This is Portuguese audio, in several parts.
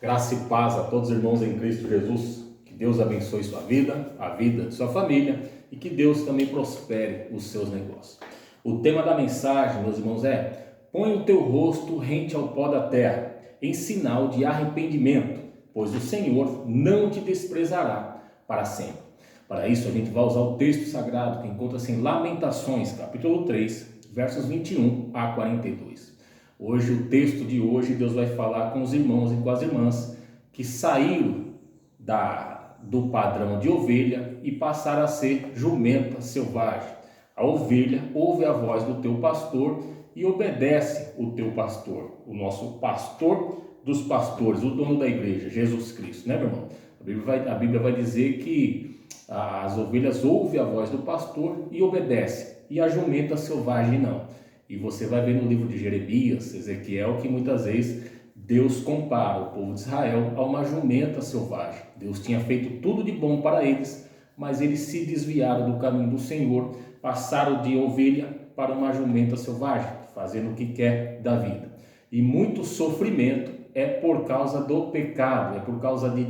Graça e paz a todos os irmãos em Cristo Jesus. Que Deus abençoe sua vida, a vida de sua família e que Deus também prospere os seus negócios. O tema da mensagem, meus irmãos, é: põe o teu rosto rente ao pó da terra, em sinal de arrependimento, pois o Senhor não te desprezará para sempre. Para isso, a gente vai usar o texto sagrado que encontra-se em Lamentações, capítulo 3, versos 21 a 42. Hoje, o texto de hoje, Deus vai falar com os irmãos e com as irmãs que saíram do padrão de ovelha e passaram a ser jumenta selvagem. A ovelha ouve a voz do teu pastor e obedece o teu pastor, o nosso pastor dos pastores, o dono da igreja, Jesus Cristo, né, meu irmão? A Bíblia vai dizer que as ovelhas ouvem a voz do pastor e obedecem, e a jumenta selvagem não. E você vai ver no livro de Jeremias, Ezequiel, que muitas vezes Deus compara o povo de Israel a uma jumenta selvagem. Deus tinha feito tudo de bom para eles, mas eles se desviaram do caminho do Senhor, passaram de ovelha para uma jumenta selvagem, fazendo o que quer da vida. E muito sofrimento é por causa do pecado, é por causa de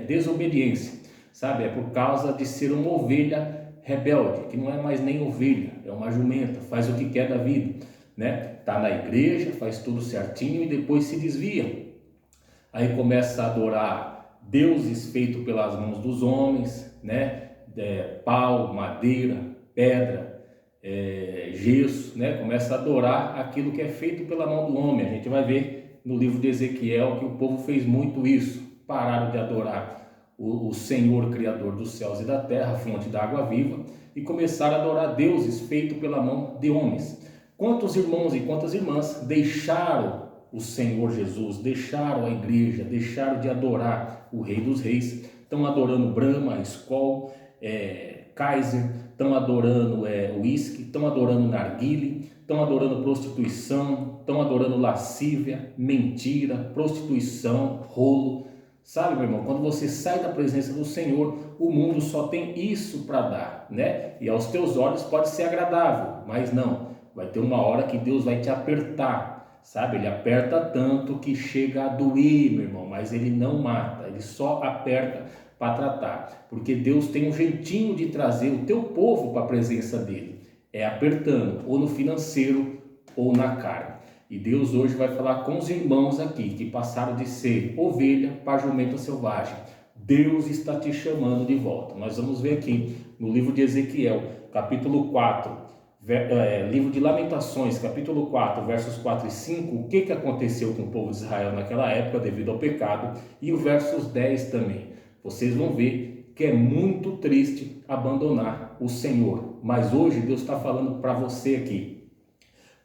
desobediência, sabe? É por causa de ser uma ovelha rebelde, que não é mais nem ovelha, é uma jumenta, faz o que quer da vida, né? Tá na igreja, faz tudo certinho e depois se desvia. Aí começa a adorar deuses feitos pelas mãos dos homens, né? Pau, madeira, pedra, gesso, né? Começa a adorar aquilo que é feito pela mão do homem. A gente vai ver no livro de Ezequiel que o povo fez muito isso, pararam de adorar o Senhor Criador dos céus e da terra, a fonte da água viva, e começaram a adorar deuses feitos pela mão de homens. Quantos irmãos e quantas irmãs deixaram o Senhor Jesus, deixaram a igreja, deixaram de adorar o Rei dos Reis, estão adorando Brahma, Skol, Kaiser, estão adorando uísque, estão adorando narguile, estão adorando prostituição, estão adorando lascívia, mentira, prostituição, rolo. Sabe, meu irmão, quando você sai da presença do Senhor, o mundo só tem isso para dar, né? E aos teus olhos pode ser agradável, mas não. Vai ter uma hora que Deus vai te apertar, sabe? Ele aperta tanto que chega a doer, meu irmão, mas ele não mata, ele só aperta para tratar. Porque Deus tem um jeitinho de trazer o teu povo para a presença dele. É apertando, ou no financeiro, ou na carne. E Deus hoje vai falar com os irmãos aqui, que passaram de ser ovelha para jumenta selvagem. Deus está te chamando de volta. Nós vamos ver aqui no livro de Ezequiel, capítulo 4, livro de Lamentações, capítulo 4, versos 4 e 5, o que aconteceu com o povo de Israel naquela época devido ao pecado, e o versos 10 também. Vocês vão ver que é muito triste abandonar o Senhor. Mas hoje Deus está falando para você aqui: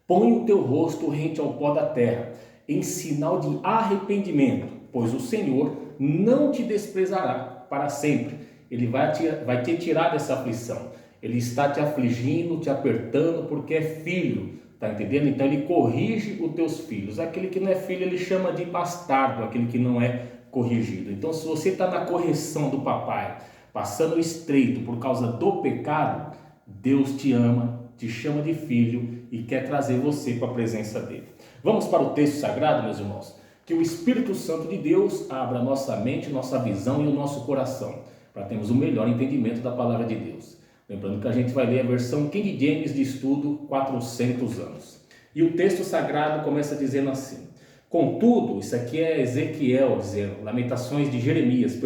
põe o teu rosto rente ao pó da terra, em sinal de arrependimento, pois o Senhor não te desprezará para sempre. Ele vai te tirar dessa aflição. Ele está te afligindo, te apertando, porque é filho, tá entendendo? Então ele corrige os teus filhos. Aquele que não é filho, ele chama de bastardo, aquele que não é corrigido. Então, se você está na correção do papai, passando estreito por causa do pecado, Deus te ama, te chama de filho e quer trazer você para a presença dele. Vamos para o texto sagrado, meus irmãos? Que o Espírito Santo de Deus abra nossa mente, nossa visão e o nosso coração, para termos o melhor entendimento da palavra de Deus. Lembrando que a gente vai ler a versão King James de estudo 400 anos. E o texto sagrado começa dizendo assim: contudo, isso aqui é Ezequiel dizendo, Lamentações de Jeremias,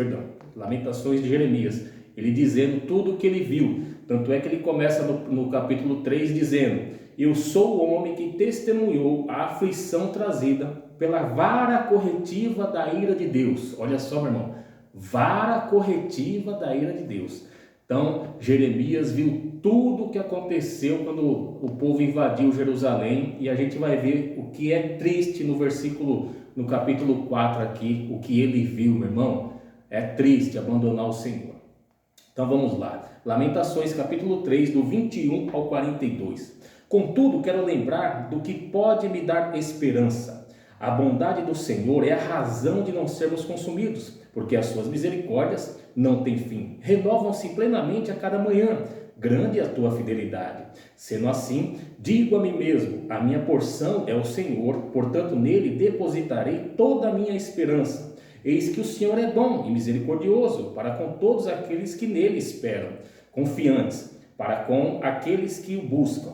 ele dizendo tudo o que ele viu. Tanto é que ele começa no capítulo 3 dizendo: eu sou o homem que testemunhou a aflição trazida pela vara corretiva da ira de Deus. Olha só, meu irmão, vara corretiva da ira de Deus. Então, Jeremias viu tudo o que aconteceu quando o povo invadiu Jerusalém, e a gente vai ver o que é triste no capítulo 4 aqui, o que ele viu, meu irmão. É triste abandonar o Senhor. Então vamos lá, Lamentações capítulo 3, do 21 ao 42. Contudo, quero lembrar do que pode me dar esperança. A bondade do Senhor é a razão de não sermos consumidos, porque as suas misericórdias não têm fim. Renovam-se plenamente a cada manhã. grande é a tua fidelidade. Sendo assim, digo a mim mesmo, a minha porção é o Senhor, portanto nele depositarei toda a minha esperança. Eis que o Senhor é bom e misericordioso para com todos aqueles que nele esperam, confiantes para com aqueles que o buscam,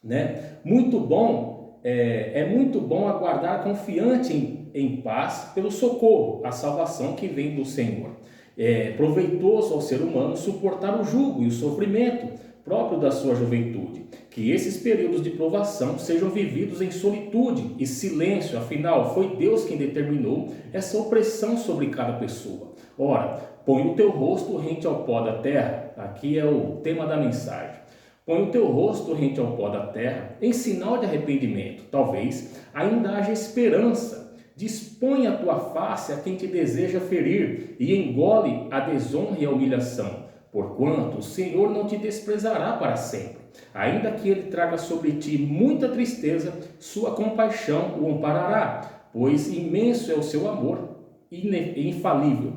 né? Muito bom, é muito bom aguardar confiante em paz pelo socorro, a salvação que vem do Senhor. É proveitoso ao ser humano suportar o jugo e o sofrimento próprio da sua juventude. Que esses períodos de provação sejam vividos em solitude e silêncio, afinal foi Deus quem determinou essa opressão sobre cada pessoa. Ora, põe o teu rosto rente ao pó da terra, aqui é o tema da mensagem. Põe o teu rosto rente ao pó da terra em sinal de arrependimento, talvez ainda haja esperança. Dispõe a tua face a quem te deseja ferir e engole a desonra e a humilhação, porquanto o Senhor não te desprezará para sempre. Ainda que ele traga sobre ti muita tristeza, sua compaixão o amparará, pois imenso é o seu amor, infalível.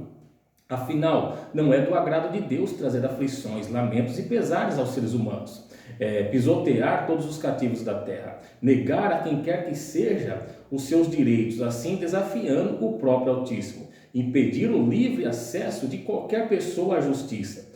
Afinal, não é do agrado de Deus trazer aflições, lamentos e pesares aos seres humanos. Pisotear todos os cativos da terra, negar a quem quer que seja os seus direitos, assim desafiando o próprio Altíssimo, impedir o livre acesso de qualquer pessoa à justiça.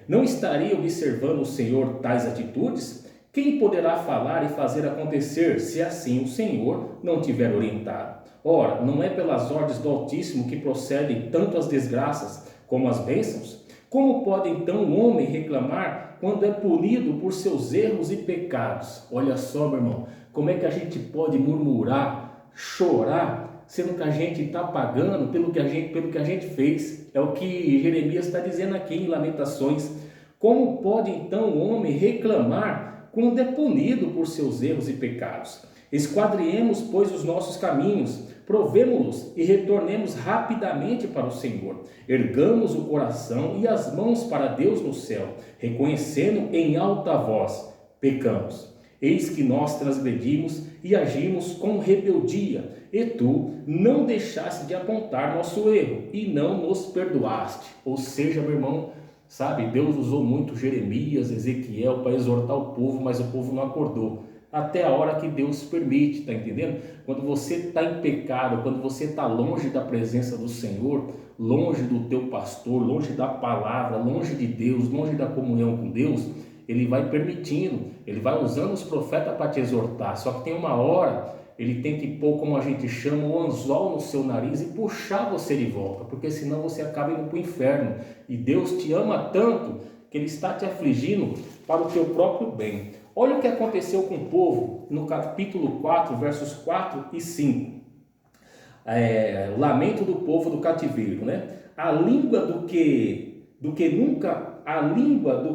Não estaria observando o Senhor tais atitudes? Quem poderá falar e fazer acontecer, se assim o Senhor não tiver orientado? Ora, não é pelas ordens do Altíssimo que procedem tanto as desgraças como as bênçãos? Como pode então o homem reclamar quando é punido por seus erros e pecados? Olha só, meu irmão, como é que a gente pode murmurar, chorar, sendo que a gente está pagando pelo que a gente fez? É o que Jeremias está dizendo aqui em Lamentações. Como pode então o homem reclamar quando é punido por seus erros e pecados? Esquadriemos, pois, os nossos caminhos, provemo-los e retornemos rapidamente para o Senhor. Ergamos o coração e as mãos para Deus no céu, reconhecendo em alta voz: pecamos. Eis que nós transgredimos e agimos com rebeldia, e tu não deixaste de apontar nosso erro e não nos perdoaste. Ou seja, meu irmão, sabe, Deus usou muito Jeremias, Ezequiel para exortar o povo, mas o povo não acordou. Até a hora que Deus permite, tá entendendo? Quando você está em pecado, quando você está longe da presença do Senhor, longe do teu pastor, longe da palavra, longe de Deus, longe da comunhão com Deus, Ele vai permitindo, Ele vai usando os profetas para te exortar. Só que tem uma hora, Ele tem que pôr, como a gente chama, o anzol no seu nariz e puxar você de volta, porque senão você acaba indo para o inferno. E Deus te ama tanto que Ele está te afligindo para o teu próprio bem. Olha o que aconteceu com o povo no capítulo 4, versos 4 e 5. Lamento do povo do cativeiro, né? A língua do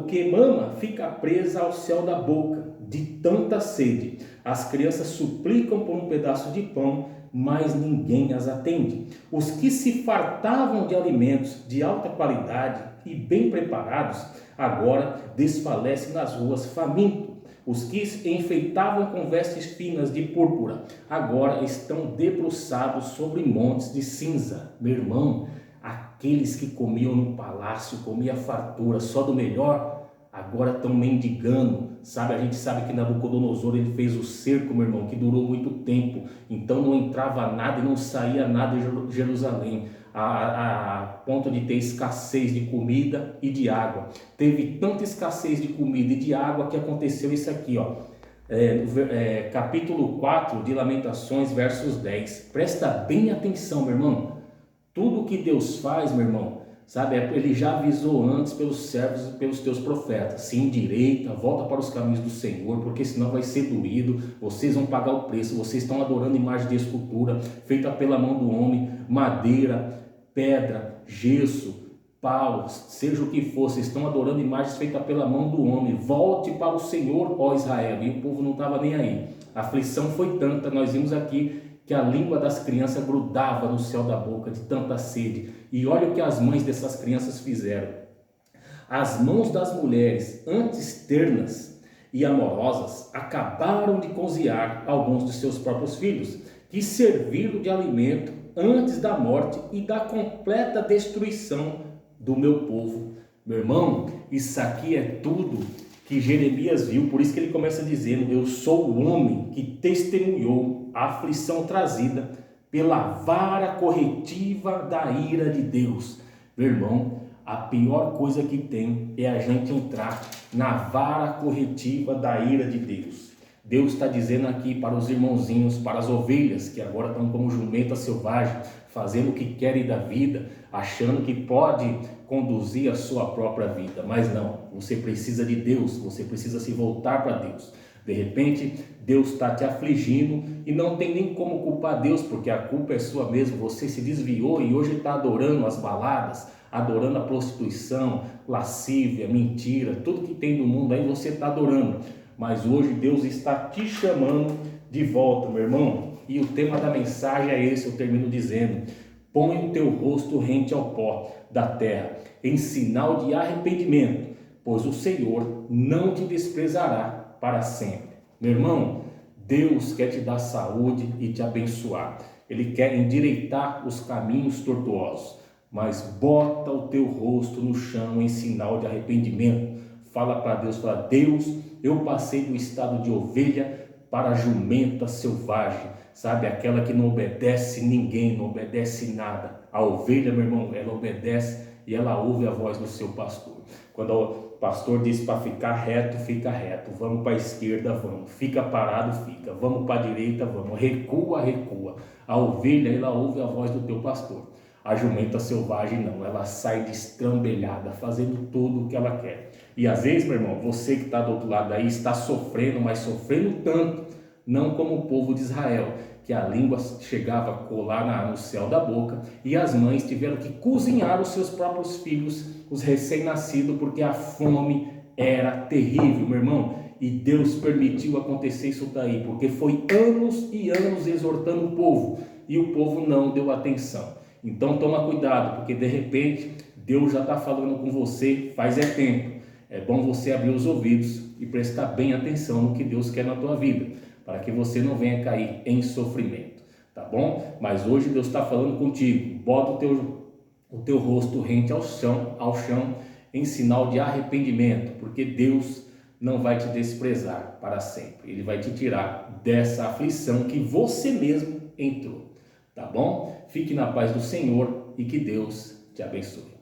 que mama fica presa ao céu da boca, de tanta sede. As crianças suplicam por um pedaço de pão, mas ninguém as atende. Os que se fartavam de alimentos de alta qualidade e bem preparados, agora desfalecem nas ruas famintos. Os que enfeitavam com vestes finas de púrpura, agora estão debruçados sobre montes de cinza. Meu irmão, aqueles que comiam no palácio, comiam fartura, só do melhor, agora estão mendigando, sabe? A gente sabe que Nabucodonosor, ele fez o cerco, meu irmão, que durou muito tempo, então não entrava nada e não saía nada de Jerusalém, a ponto de ter escassez de comida e de água. Teve tanta escassez de comida e de água que aconteceu isso aqui, ó. Capítulo 4 de Lamentações, versos 10. Presta bem atenção, meu irmão. Tudo que Deus faz, meu irmão, sabe, Ele já avisou antes pelos servos e pelos teus profetas: se endireita, volta para os caminhos do Senhor, porque senão vai ser doído, vocês vão pagar o preço. Vocês estão adorando imagem de escultura, feita pela mão do homem, madeira, pedra, gesso, pau, seja o que for, vocês estão adorando imagens feitas pela mão do homem. Volte para o Senhor, ó Israel. E o povo não estava nem aí. A aflição foi tanta, nós vimos aqui que a língua das crianças grudava no céu da boca de tanta sede. E olha o que as mães dessas crianças fizeram. As mãos das mulheres, antes ternas e amorosas, acabaram de cozinhar alguns de seus próprios filhos, que serviram de alimento antes da morte e da completa destruição do meu povo. Meu irmão, isso aqui é tudo que Jeremias viu, por isso que ele começa dizendo: eu sou o homem que testemunhou a aflição trazida pela vara corretiva da ira de Deus. Meu irmão, a pior coisa que tem é a gente entrar na vara corretiva da ira de Deus. Deus está dizendo aqui para os irmãozinhos, para as ovelhas que agora estão como jumenta selvagem, fazendo o que querem da vida, achando que pode conduzir a sua própria vida. Mas não, você precisa de Deus, você precisa se voltar para Deus. De repente, Deus está te afligindo e não tem nem como culpar Deus, porque a culpa é sua mesmo. Você se desviou e hoje está adorando as baladas, adorando a prostituição, lascívia, mentira, tudo que tem no mundo aí você está adorando. Mas hoje Deus está te chamando de volta, meu irmão. E o tema da mensagem é esse, eu termino dizendo: põe o teu rosto rente ao pó da terra, em sinal de arrependimento, pois o Senhor não te desprezará para sempre. Meu irmão, Deus quer te dar saúde e te abençoar. Ele quer endireitar os caminhos tortuosos, mas bota o teu rosto no chão em sinal de arrependimento. Fala para Deus, fala: Deus, eu passei do estado de ovelha para a jumenta selvagem, sabe? Aquela que não obedece ninguém, não obedece nada. A ovelha, meu irmão, ela obedece e ela ouve a voz do seu pastor. Quando o pastor diz para ficar reto, fica reto. Vamos para a esquerda, vamos. Fica parado, fica. Vamos para a direita, vamos. Recua, recua. A ovelha, ela ouve a voz do teu pastor. A jumenta selvagem não, ela sai destrambelhada, fazendo tudo o que ela quer. E às vezes, meu irmão, você que está do outro lado aí está sofrendo, mas sofrendo tanto, não como o povo de Israel, que a língua chegava a colar no céu da boca, e as mães tiveram que cozinhar os seus próprios filhos, os recém-nascidos, porque a fome era terrível, meu irmão. E Deus permitiu acontecer isso daí, porque foi anos e anos exortando o povo, e o povo não deu atenção. Então toma cuidado, porque de repente Deus já está falando com você faz tempo. É bom você abrir os ouvidos e prestar bem atenção no que Deus quer na tua vida, para que você não venha cair em sofrimento, tá bom? Mas hoje Deus está falando contigo. Bota o teu rosto rente ao chão em sinal de arrependimento, porque Deus não vai te desprezar para sempre. Ele vai te tirar dessa aflição que você mesmo entrou, tá bom? Fique na paz do Senhor e que Deus te abençoe.